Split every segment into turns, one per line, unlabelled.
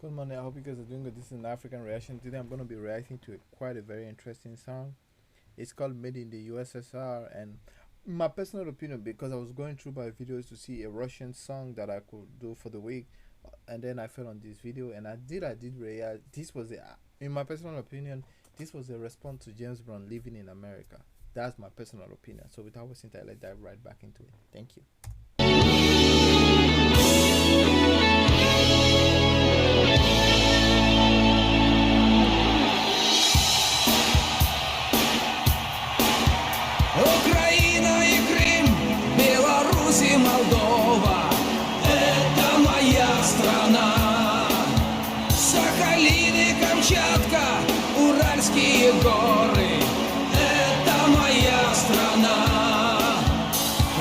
Good morning. I hope you guys are doing good. This is an African reaction. Today I'm going to be reacting to quite a very interesting song. It's called Made in the USSR. And in my personal opinion, because I was going through my videos to see a Russian song that I could do for the week, and then I fell on this video, and I did react. In my personal opinion, this was a response to James Brown living in America. That's my personal opinion. So without wasting time, let's dive right back into it. Thank you.
Украина и Крым, Беларусь и Молдова — это моя страна. Сахалин и Камчатка, Уральские горы — это моя страна.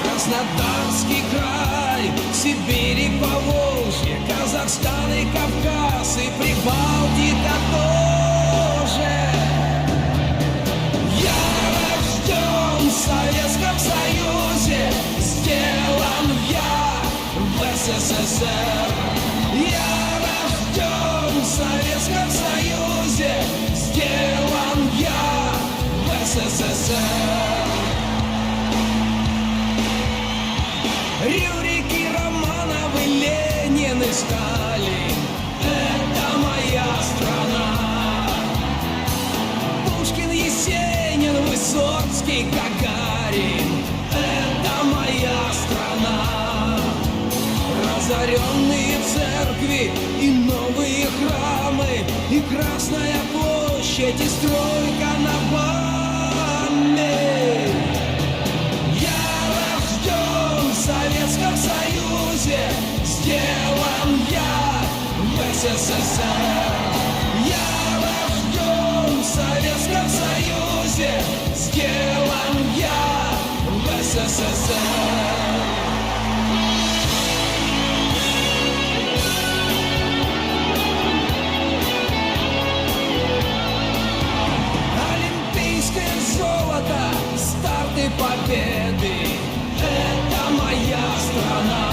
Краснодарский край, Сибирь и Поволжье, Казахстан и Кавказ и Прибалтика тоже. В Советском Союзе сделан я в СССР. Я рожден в Советском Союзе, сделан я в СССР. Рюрики, Романовы, Ленин и Сталин — это моя страна. Пушкин, Есенин, Высоцкий, Гагарин — это моя страна. Разоренные церкви и новые храмы, и Красная площадь, и стройка на Баме. Я рожден в Советском Союзе, сделан я в СССР. В Советском Союзе сделан я в СССР. Олимпийское золото, старты победы — это моя страна.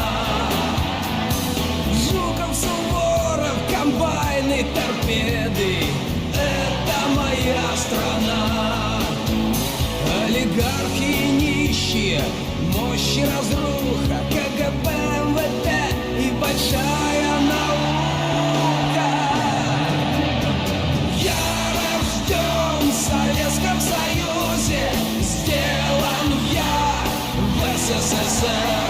Жуков, Суворов, комбайны, торпеды — это моя страна. Олигархи и нищие, мощь и разруха, КГБ, МВД и большая наука. Я рожден в Советском Союзе, сделан я в СССР.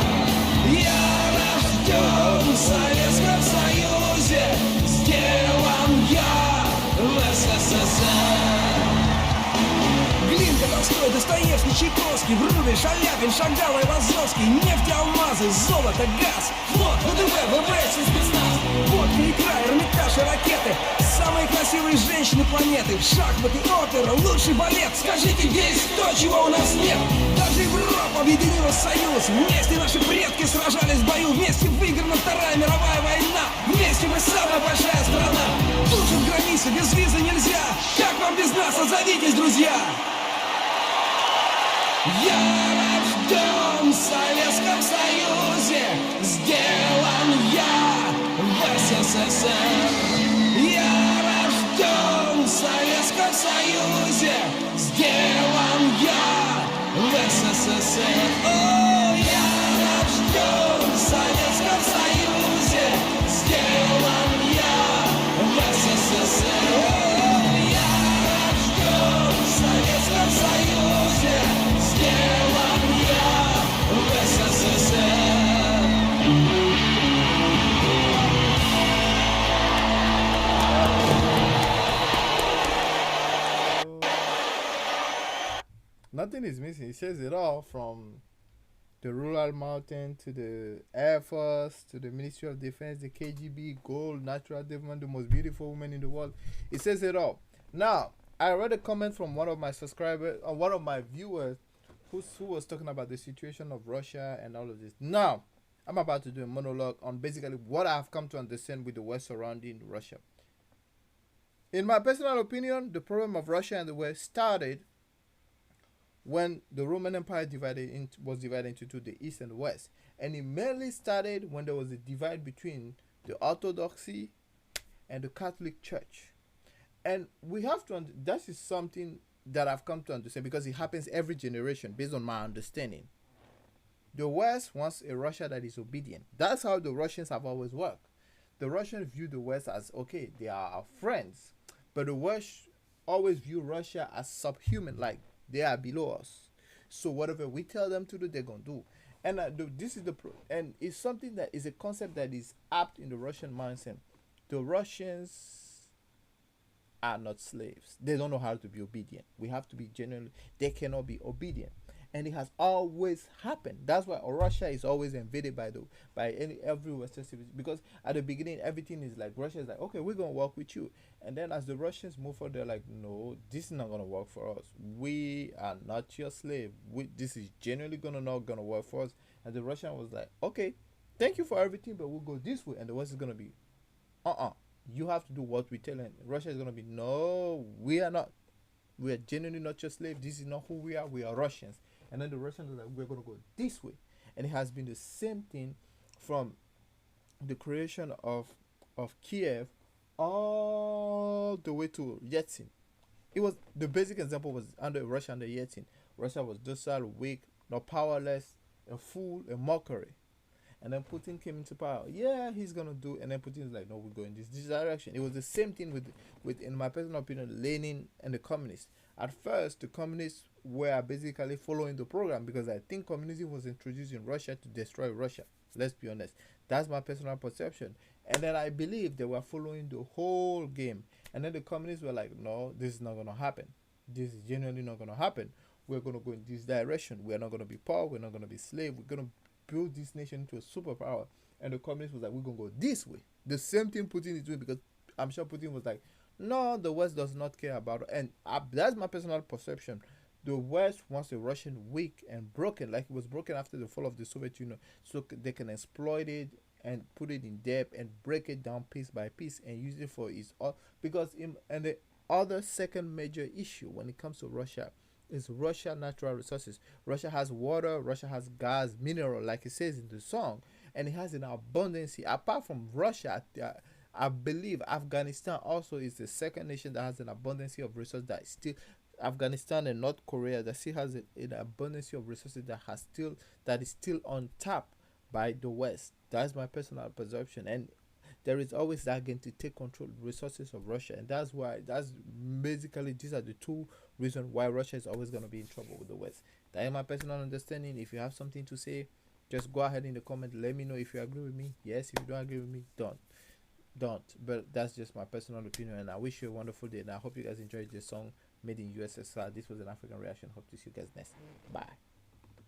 Я рожден в Советском Союзе, сделан я в СССР. Глинка, Толстой, Достоевский, Чайковский, Врубель, Шаляпин, Шагал, Айвазовский, нефть, алмазы, золото, газ, флот, ВДВ, ВВС и спецназ, водка, икра, Эрмитаж и ракеты, самые красивые женщины планеты, шахматы, опера, лучший балет. Скажите, где есть то, чего у нас нет? Даже Европа объединилась в союз. Вместе наши предки сражались в бою. Вместе выиграна Вторая мировая война. Вместе мы самая большая страна. Тут же в границе без визы нельзя. Как вам без нас? Отзовитесь, друзья! Я рожден в Советском Союзе, сделан я в СССР. Я рожден в Советском Союзе, сделан я в СССР. О, я рожден в Советском Союзе, сделан я в СССР. О, я рожден в Советском Союзе, сделан я в СССР.
Nothing is missing. It says it all, from the rural mountain to the Air Force to the Ministry of Defense, the KGB, gold, natural diamond, the most beautiful woman in the world. It says it all. Now, I read a comment from one of my subscribers, or one of my viewers, who was talking about the situation of Russia and all of this. Now, I'm about to do a monologue on basically what I've come to understand with the West surrounding Russia. In my personal opinion, the problem of Russia and the West started when the Roman Empire was divided into two, the East and the West. And it mainly started when there was a divide between the Orthodoxy and the Catholic Church. And we have to, that is something that I've come to understand because it happens every generation based on my understanding. The West wants a Russia that is obedient. That's how the Russians have always worked. The Russians view the West as okay, they are our friends, but the West always view Russia as subhuman, like they are below us. So whatever we tell them to do, they're gonna do. And this is and it's something that is a concept that is apt in the Russian mindset. The Russians are not slaves. They don't know how to be obedient. We have to be genuinely. They cannot be obedient, and it has always happened. That's why Russia is always invaded by every Western civilization. Because at the beginning, everything is like Russia is like, okay, we're gonna work with you, and then as the Russians move forward, they're like, no, this is not gonna work for us. We are not your slave. This is genuinely not gonna work for us. And the Russian was like, okay, thank you for everything, but we'll go this way, and the West is gonna be you have to do what we tell. And Russia is going to be, no, we are not. We are genuinely not your slave. This is not who we are. We are Russians. And then the Russians are like, we're going to go this way. And it has been the same thing from the creation of Kiev all the way to Yeltsin. It was the basic example was under Russia under Yeltsin. Russia was docile, weak, not powerless, a fool, a mockery. And then Putin came into power. Yeah, he's gonna do. And then Putin is like, no, we're going this direction. It was the same thing with in my personal opinion, Lenin and the communists. At first, the communists were basically following the program because I think communism was introduced in Russia to destroy Russia. Let's be honest. That's my personal perception. And then I believe they were following the whole game. And then the communists were like, no, this is not gonna happen. This is genuinely not gonna happen. We're gonna go in this direction. We're not gonna be poor. We're not gonna be slave. We're gonna build this nation into a superpower. And the communists was like, we're gonna go this way. The same thing Putin is doing because I'm sure Putin was like, no, the West does not care about it. And that's my personal perception. The West wants the Russian weak and broken, like it was broken after the fall of the Soviet Union, so they can exploit it and put it in debt and break it down piece by piece and use it for its own. Because and the other second major issue when it comes to Russia is Russia natural resources. Russia has water, Russia has gas, mineral, like it says in the song, and it has an abundance. Apart from Russia, I believe Afghanistan also is the second nation that has an abundance of resources that is still Afghanistan and North Korea that still has an abundance of resources that is still untapped by the West. That's my personal perception, and there is always that game to take control of the resources of Russia, and that's basically these are the two reasons why Russia is always going to be in trouble with the West. That is my personal understanding. If you have something to say, just go ahead in the comment. Let me know if you agree with me. Yes, if you don't agree with me, don't. But that's just my personal opinion, and I wish you a wonderful day. And I hope you guys enjoyed this song made in USSR. This was an African reaction. Hope to see you guys next. Bye.